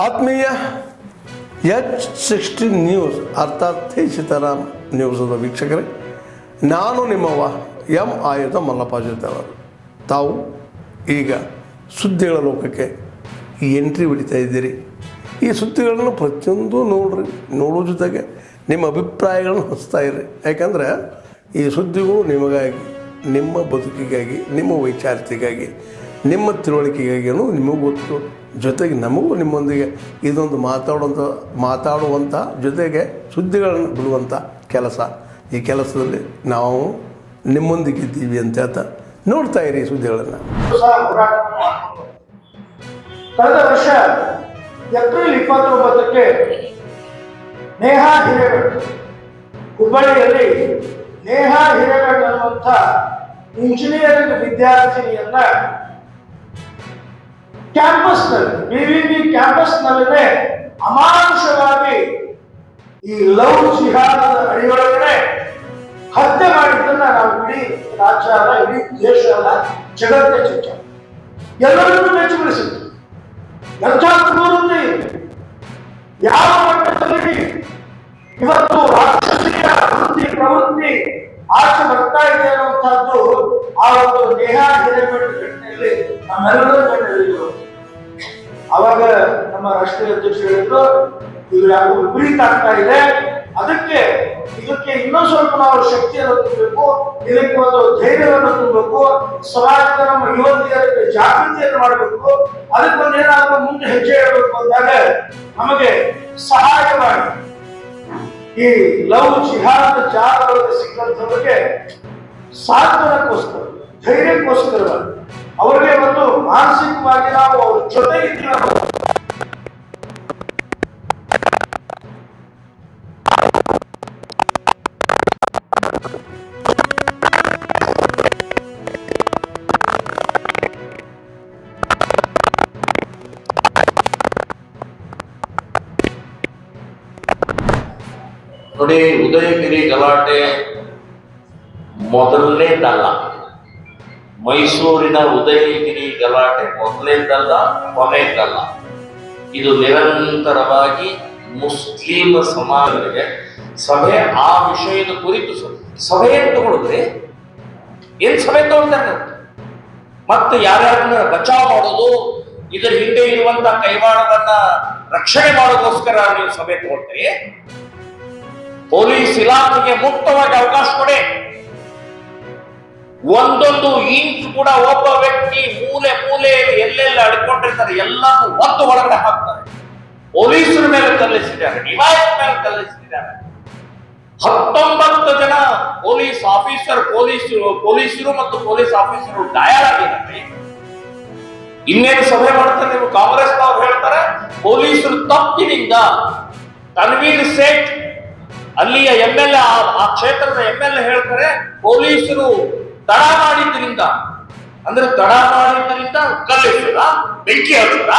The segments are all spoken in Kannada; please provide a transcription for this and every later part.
ಆತ್ಮೀಯ H60 ನ್ಯೂಸ್ ಅರ್ಥಾತ್ ಹೇ ಸೀತಾರಾಮ್ ನ್ಯೂಸದ ವೀಕ್ಷಕರೇ, ನಾನು ನಿಮ್ಮವ ಎಂ ಆಯುಧ ಮಲ್ಲಪ್ಪ ಜೊತೆಯವರು. ತಾವು ಈಗ ಸುದ್ದಿಗಳ ಲೋಕಕ್ಕೆ ಎಂಟ್ರಿ ಹೊಡಿತಾ ಇದ್ದೀರಿ. ಈ ಸುದ್ದಿಗಳನ್ನು ಪ್ರತಿಯೊಂದು ನೋಡೋ ಜೊತೆಗೆ ನಿಮ್ಮ ಅಭಿಪ್ರಾಯಗಳನ್ನು ಹಂಚ್ತಾ ಇರಿ. ಯಾಕಂದರೆ ಈ ಸುದ್ದಿಗಳು ನಿಮಗಾಗಿ, ನಿಮ್ಮ ಬದುಕಿಗಾಗಿ, ನಿಮ್ಮ ವೈಚಾರಿಕೆಗಾಗಿ, ನಿಮ್ಮ ತಿಳುವಳಿಕೆಗಾಗಿಯೂ ನಿಮಗೂ ಗೊತ್ತು, ಜೊತೆಗೆ ನಮಗೂ ನಿಮ್ಮೊಂದಿಗೆ ಇದೊಂದು ಮಾತಾಡುವಂಥ ಜೊತೆಗೆ ಸುದ್ದಿಗಳನ್ನು ಬಿಡುವಂಥ ಕೆಲಸ. ಈ ಕೆಲಸದಲ್ಲಿ ನಾವು ನಿಮ್ಮೊಂದಿಗಿದ್ದೀವಿ ಅಂತ ಹೇಳ್ತಾ ನೋಡ್ತಾ ಇರಿ ಈ ಸುದ್ದಿಗಳನ್ನು. ಕಳೆದ ವರ್ಷ ಏಪ್ರಿಲ್ 29ಕ್ಕೆ ನೇಹಾ ಹಿರೇಗೌಡ ಹುಬ್ಬಳ್ಳಿಯಲ್ಲಿ ನೇಹಾ ಹಿರೇಗೌಡ ಅನ್ನುವಂಥ ಇಂಜಿನಿಯರಿಂಗ್ ವಿದ್ಯಾರ್ಥಿನಿಯನ್ನ ಕ್ಯಾಂಪಸ್ನಲ್ಲಿ, BVB ಕ್ಯಾಂಪಸ್ನಲ್ಲೇ ಅಮಾನುಷವಾಗಿ ಈ ಲವ್ ಜಿಹಾದದ ಅಡಿಯೊಳಗಡೆ ಹತ್ಯೆ ಮಾಡಿದ್ದನ್ನ ನಾವು ಇಡೀ ರಾಜ್ಯ ಅಲ್ಲ, ಇಡೀ ದೇಶ ಅಲ್ಲ, ಜಗತ್ತೇ ಚಿಕ್ಕ ಎಲ್ಲರನ್ನೂ ಮೆಚ್ಚುಗೊಳಿಸಿತ್ತು. ಎಂಥ ಕ್ರೂರತೆ! ಯಾವ ಮಟ್ಟದಲ್ಲಿ ಇವತ್ತು ರಾಕ್ಷಸೀಯ ಪ್ರವೃತ್ತಿ ಆಚೆ ಬರ್ತಾ ಇದೆ ಅನ್ನುವಂಥದ್ದು ಆ ಒಂದು ನೇಹಾ ಹಿರೇಗೌಡ ಘಟನೆಯಲ್ಲಿ ನಮ್ಮೆಲ್ಲರೂ ಕಂಡಿದ್ದೀವಿ. ಅವಾಗ ನಮ್ಮ ರಾಷ್ಟ್ರೀಯ ಅಧ್ಯಕ್ಷರು ಹೇಳಿದ್ರು, ಇದು ಯಾಕೋ ವಿಪರೀತ ಆಗ್ತಾ ಇದೆ, ಇದಕ್ಕೆ ಇನ್ನೊಂದು ಸ್ವಲ್ಪ ನಾವು ಶಕ್ತಿಯನ್ನು ತುಂಬಬೇಕು, ಇದಕ್ಕೆ ಒಂದು ಧೈರ್ಯವನ್ನು ತುಂಬಬೇಕು, ಸಮಾಜದ ನಮ್ಮ ಯುವತಿಯರಿಗೆ ಜಾಗೃತಿಯನ್ನು ಮಾಡಬೇಕು, ಅದಕ್ಕೊಂದು ಏನಾದರೂ ಮುಂದೆ ಹೆಜ್ಜೆ ಇಡಬೇಕು ಅಂದಾಗ ನಮಗೆ ಸಹಾಯ ಮಾಡಿ ಈ ಲವ್ ಜಿಹಾದ್ ಜಾಗಗಳಿಗೆ ಸಿಕ್ಕಂಥವ್ರಿಗೆ ಸಾಂತ್ವನಕ್ಕೋಸ್ಕರ, ಧೈರ್ಯಕ್ಕೋಸ್ಕರವಾಗಿ ಅವರಿಗೆ ಒಂದು ಮಾನಸಿಕವಾಗಿ ನಾವು ಅವ್ರ ಜೊತೆಗಿದ್ದೀವಿ. ನೋಡಿ, ಉದಯಗಿರಿ ಗಲಾಟೆ ಮೊದಲನೇದಲ್ಲ. ಮೈಸೂರಿನ ಉದಯಗಿರಿ ಗಲಾಟೆ ಮೊದಲನೇದಲ್ಲ, ಕೊನೆಯದಲ್ಲ. ಇದು ನಿರಂತರವಾಗಿ ಮುಸ್ಲಿಂ ಸಮಾಜಗಳಿಗೆ ಸಭೆ ಆ ವಿಷಯದ ಕುರಿತು ಸಭೆಯನ್ನು ತಗೊಳಿದ್ರೆ ಏನ್ ಸಭೆ ತಗೊಳ್ತಾರೆ? ಮತ್ತೆ ಯಾರ್ಯಾರನ್ನ ಬಚಾವ್ ಮಾಡೋದು, ಇದರ ಹಿಂದೆ ಇರುವಂತ ಕೈವಾಡವನ್ನ ರಕ್ಷಣೆ ಮಾಡೋದಕ್ಕೋಸ್ಕರ ನೀವು ಸಭೆ ತಗೊಳ್ತೀರಿ. ಪೊಲೀಸ್ ಇಲಾಖೆಗೆ ಮುಕ್ತವಾಗಿ ಅವಕಾಶ ಕೊಡಿ. ಒಂದೊಂದು ಇಂಚ್ ಕೂಡ ಒಬ್ಬ ವ್ಯಕ್ತಿ ಮೂಲೆಯಲ್ಲಿ ಎಲ್ಲೆಲ್ಲ ಅಡ್ಕೊಂಡಿರ್ತಾರೆ ಎಲ್ಲರೂ ಒತ್ತು ಒಳಗಡೆ ಹಾಕ್ತಾರೆ. ಪೊಲೀಸರ ಮೇಲೆ ಕಲ್ಲಿಸಿದ್ದಾರೆ, ಡಿವೈಸ್ ಮೇಲೆ ಕಲ್ಲಿಸಿದ್ದಾರೆ. 19 ಜನ ಪೊಲೀಸರು ಮತ್ತು ಪೊಲೀಸ್ ಆಫೀಸರು ಗಾಯಾಳಾಗಿದ್ದಾರೆ. ಇನ್ನೇನು ಸಭೆ ಮಾಡ್ತಾರೆ ನೀವು? ಕಾಂಗ್ರೆಸ್ನವ್ರು ಹೇಳ್ತಾರೆ ಪೊಲೀಸರು ತಪ್ಪಿನಿಂದ ತನ್ವೀರ್ ಸೇಠ್ ಅಲ್ಲಿಯ MLA, ಆ ಕ್ಷೇತ್ರದ MLA ಹೇಳ್ತಾರೆ ಪೊಲೀಸರು ತಡ ಮಾಡಿದ್ರಿಂದ ಕಲ್ಲಿಸಿದ, ಬೆಂಕಿ ಹಚ್ಚದ.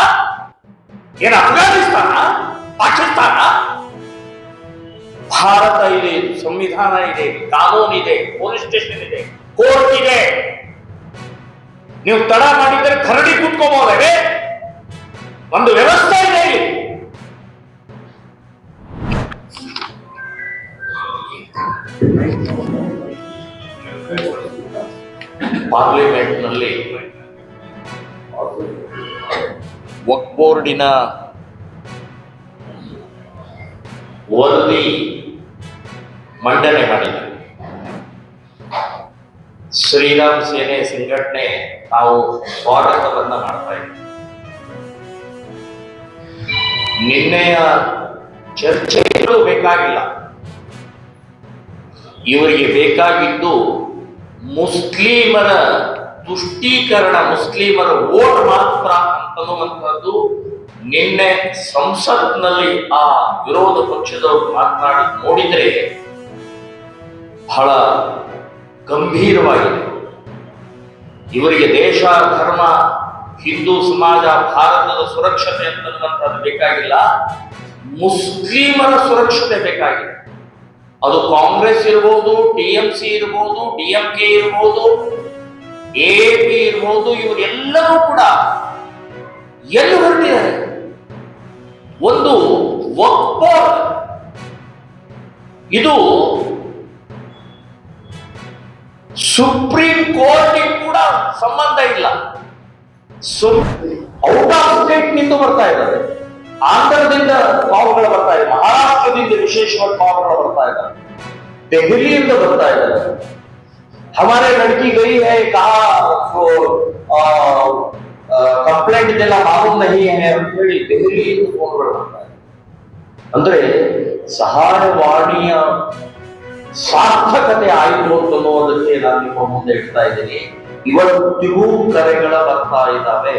ಏನು ಅಫ್ಘಾನಿಸ್ತಾನ, ಪಾಕಿಸ್ತಾನ? ಭಾರತ ಇದೆ, ಸಂವಿಧಾನ ಇದೆ, ಕಾನೂನು ಇದೆ, ಪೊಲೀಸ್ ಸ್ಟೇಷನ್ ಇದೆ, ಕೋರ್ಟ್ ಇದೆ. ನೀವು ತಡ ಮಾಡಿದ್ರೆ ಕರಡಿ ಕೂತ್ಕೋಬಹುದೇ? ಒಂದು ವ್ಯವಸ್ಥೆ ಇದೆ ಇಲ್ಲಿ. ಪಾರ್ಲಿಮೆಂಟ್ ನಲ್ಲಿ ವಕ್ಫ್ ಬೋರ್ಡಿನ ವರದಿ ಮಂಡನೆ ಮಾಡಿದರು. ಶ್ರೀರಾಮ್ ಸೇನೆ ಸಂಘಟನೆ ನಾವು ಸ್ವಾಗತವನ್ನ ಮಾಡ್ತಾ ಇದ್ದೀವಿ. ನಿನ್ನೆಯ ಚರ್ಚೆಗಳು ಬೇಕಾಗಿಲ್ಲ. ಇವರಿಗೆ ಬೇಕಾಗಿದ್ದು ಮುಸ್ಲಿಮರ ತುಷ್ಟೀಕರಣ, ಮುಸ್ಲಿಮರ ವೋಟ್ ಮಾತ್ರ ಅಂತನ್ನುವಂಥದ್ದು. ನಿನ್ನೆ ಸಂಸತ್ನಲ್ಲಿ ಆ ವಿರೋಧ ಪಕ್ಷದವರು ಮಾತನಾಡಿ ನೋಡಿದರೆ ಬಹಳ ಗಂಭೀರವಾಗಿದೆ. ಇವರಿಗೆ ದೇಶ, ಧರ್ಮ, ಹಿಂದೂ ಸಮಾಜ, ಭಾರತದ ಸುರಕ್ಷತೆ ಅಂತನ್ನುವಂಥದ್ದು ಬೇಕಾಗಿಲ್ಲ, ಮುಸ್ಲಿಮರ ಸುರಕ್ಷತೆ ಬೇಕಾಗಿದೆ. ಅದು ಕಾಂಗ್ರೆಸ್ ಇರ್ಬೋದು, TMC ಇರ್ಬೋದು, DMK ಇರ್ಬೋದು, AAP ಇರ್ಬೋದು, ಇವರೆಲ್ಲರೂ ಕೂಡ ಎಲ್ಲಿ ಹೊರಟಿದ್ದಾರೆ? ಒಂದು ವಕ್ಫ್ ಬೋರ್ಡ್, ಇದು ಸುಪ್ರೀಂ ಕೋರ್ಟ್ ಕೂಡ ಸಂಬಂಧ ಇಲ್ಲ. ಔಟ್ ಆಫ್ ಸ್ಟೇಟ್ ನಿಂದ ಬರ್ತಾ ಇದ್ದಾರೆ, ಆಂಧ್ರದಿಂದ ಕಾವುಗಳು ಬರ್ತಾ ಇದೆ, ಮಹಾರಾಷ್ಟ್ರದಿಂದ ವಿಶೇಷವಾದ ಕಾವುಗಳು ಬರ್ತಾ ಇದ್ದಾರೆ, ದೆಹಲಿಯಿಂದ ಬರ್ತಾ ಇದ್ದಾರೆ. हमारे लड़की गई है कहा ಕಂಪ್ಲೇಂಟ್ ಇದೆಲ್ಲ ಮಾಮೂಲು नहीं है ಅಂತ ಹೇಳಿ ದೆಹಲಿಯಿಂದ ಫೋನ್ಗಳು ಬರ್ತಾ ಇದೆ. ಅಂದ್ರೆ ಸಹಾಯವಾಣಿಯ ಸಾರ್ಥಕತೆ ಆಯಿತು ಅನ್ನೋದಕ್ಕೆ ನಾನು ನಿಮ್ಮ ಮುಂದೆ ಇಡ್ತಾ ಇದ್ದೀನಿ. ಇವತ್ತಿಗೂ ಕರೆಗಳ ಬರ್ತಾ ಇದ್ದಾವೆ.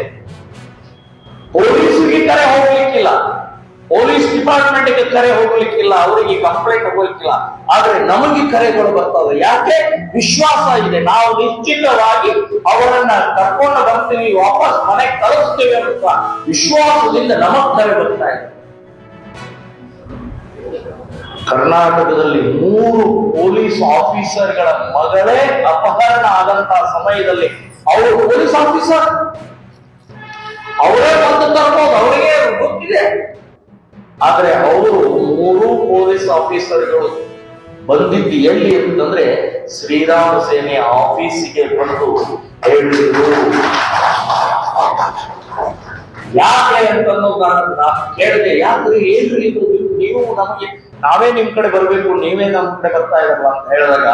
ಪೊಲೀಸ್ಗೆ ಕರೆ ಹೋಗ್ಲಿಕ್ಕಿಲ್ಲ, ಪೊಲೀಸ್ ಡಿಪಾರ್ಟ್ಮೆಂಟ್ಗೆ ಕರೆ ಹೋಗ್ಲಿಕ್ಕಿಲ್ಲ, ಅವರಿಗೆ ಕಂಪ್ಲೇಂಟ್ ಹೋಗ್ಲಿಕ್ಕಿಲ್ಲ, ಆದ್ರೆ ನಮಗೆ ಕರೆಗಳು ಬರ್ತವೆ. ಯಾಕೆ? ವಿಶ್ವಾಸ ಇದೆ, ನಾವು ನಿಶ್ಚಿತವಾಗಿ ಅವರನ್ನ ಕರ್ಕೊಂಡು ಬರ್ತೀವಿ, ವಾಪಸ್ ಮನೆಗೆ ಕಳಿಸ್ತೀವಿ ಅಂತ ವಿಶ್ವಾಸದಿಂದ ನಮಗ್ ಕರೆ ಬರ್ತಾ ಇದೆ. ಕರ್ನಾಟಕದಲ್ಲಿ 3 ಪೊಲೀಸ್ ಆಫೀಸರ್ಗಳ ಮಗಳೇ ಅಪಹರಣ ಆದಂತಹ ಸಮಯದಲ್ಲಿ ಅವರು ಪೊಲೀಸ್ ಆಫೀಸರ್, ಅವರೇ ಬಂದು ತರ್ಬೋದು, ಅವರಿಗೆ ಗೊತ್ತಿದೆ. ಆದ್ರೆ ಅವರು 3 ಪೊಲೀಸ್ ಆಫೀಸರ್ಗಳು ಬಂದಿದ್ದು ಎಲ್ಲಿ ಅಂತಂದ್ರೆ ಶ್ರೀರಾಮ ಸೇನೆ ಆಫೀಸಿಗೆ ಬಂದು ಹೇಳಿದ್ರು. ಯಾಕೆ ಅಂತನ್ನೋದನ್ನ ಕೇಳಿದೆ. ಯಾಕ್ರಿ ಏನ್ರಿ ಇದು, ನೀವು ನಮಗೆ, ನಾವೇ ನಿಮ್ ಕಡೆ ಬರ್ಬೇಕು, ನೀವೇ ನಮ್ ಕಡೆ ಬರ್ತಾ ಇರಲ್ಲ ಅಂತ ಹೇಳಿದಾಗ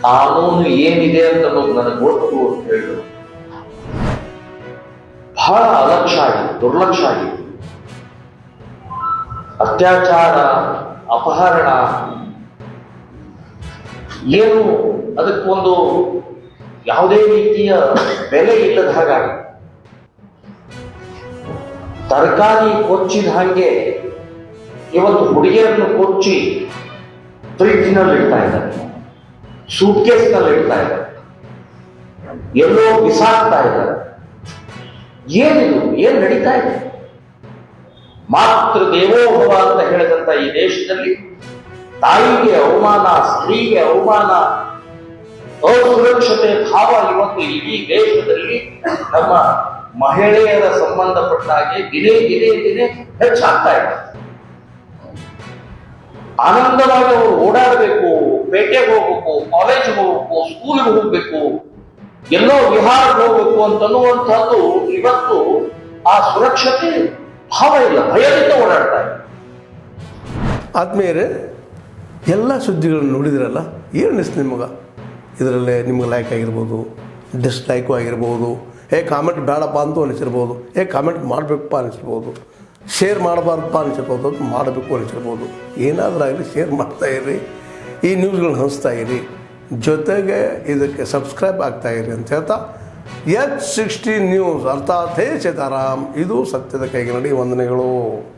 ಕಾನೂನು ಏನಿದೆ ಅಂತ ನನಗೆ ಗೊತ್ತು ಅಂತ ಹೇಳಿದ್ರು. ಬಹಳ ಅಲಕ್ಷ್ಯ ಆಗಿತ್ತು, ದುರ್ಲಕ್ಷ್ಯ ಆಗಿತ್ತು. ಅತ್ಯಾಚಾರ, ಅಪಹರಣ, ಏನು ಅದಕ್ಕೊಂದು ಯಾವುದೇ ರೀತಿಯ ಬೆಲೆ ಇಲ್ಲದ ಹಾಗಾಗಿ, ತರಕಾರಿ ಕೊಚ್ಚಿದ ಹಾಗೆ ಇವತ್ತು ಹುಡುಗಿಯರನ್ನು ಕೊಚ್ಚಿ ಫ್ರಿಡ್ಜ್ನಲ್ಲಿ ಇಡ್ತಾ ಇದ್ದಾರೆ, ಸೂಟ್ಕೇಸ್ನಲ್ಲಿ ಇಡ್ತಾ ಇದ್ದಾರೆ, ಎಲ್ಲೋ ಬಿಸಾಕ್ತಾ ಇದ್ದಾರೆ. ಏನಿದು, ಏನ್ ನಡೀತಾ ಇದೆ? ಮಾತೃ ದೇವೋಭವ ಅಂತ ಹೇಳಿದಂತ ಈ ದೇಶದಲ್ಲಿ ತಾಯಿಗೆ ಅವಮಾನ, ಸ್ತ್ರೀಗೆ ಅವಮಾನ, ಅಸುರಕ್ಷತೆ ಭಾವ ಇವತ್ತು ಇಡೀ ದೇಶದಲ್ಲಿ ನಮ್ಮ ಮಹಿಳೆಯರ ಸಂಬಂಧಪಟ್ಟ ಹಾಗೆ ದಿನೇ ಹೆಚ್ಚಾಗ್ತಾ ಇದೆ. ಆನಂದವಾಗಿ ಅವರು ಓಡಾಡಬೇಕು, ಪೇಟೆಗೆ ಹೋಗ್ಬೇಕು, ಕಾಲೇಜ್ಗೆ ಹೋಗ್ಬೇಕು, ಸ್ಕೂಲ್ಗೆ ಹೋಗ್ಬೇಕು, ಎಲ್ಲೋ ವಿಹಾರಕ್ಕೆ ಹೋಗ್ಬೇಕು ಅಂತನ್ನುವಂಥದ್ದು ಇವತ್ತು ಆ ಸುರಕ್ಷತೆ ಭಾವ ಇಲ್ಲ, ಭಯದಿಂದ ಓಡಾಡ್ತಾ ಇದೆ. ಆತ್ಮೀಯರೇ, ಎಲ್ಲ ಸುದ್ದಿಗಳನ್ನು ನೋಡಿದ್ರಲ್ಲ, ಏನು ಅನಿಸ್ತು ನಿಮಗೆ? ಇದರಲ್ಲೇ ನಿಮ್ಗೆ ಲೈಕ್ ಆಗಿರ್ಬೋದು, ಡಿಸ್ಲೈಕು ಆಗಿರ್ಬೋದು, ಕಾಮೆಂಟ್ ಬೇಡಪ್ಪ ಅಂತೂ ಅನಿಸಿರ್ಬೋದು, ಕಾಮೆಂಟ್ ಮಾಡಬೇಕಪ್ಪ ಅನಿಸಿರ್ಬೋದು, ಶೇರ್ ಮಾಡಬಾರ್ದಪ್ಪ ಅನಿಸಿರ್ಬೋದು, ಅದು ಮಾಡಬೇಕು ಅನಿಸಿರ್ಬೋದು. ಏನಾದರೂ ಆಗಲಿ ಶೇರ್ ಮಾಡ್ತಾಯಿರಿ, ಈ ನ್ಯೂಸ್ಗಳನ್ನ ಹಂಚ್ತಾ ಇರಿ, ಜೊತೆಗೆ ಇದಕ್ಕೆ ಸಬ್ಸ್ಕ್ರೈಬ್ ಆಗ್ತಾಯಿರಿ ಅಂತ ಹೇಳ್ತಾ H16 ನ್ಯೂಸ್ ಅರ್ಥಾತ್ ಹೇ ಸೀತಾರಾಮ್, ಇದು ಸತ್ಯದ ಕೈಗೆ ನಡಿ. ವಂದನೆಗಳು.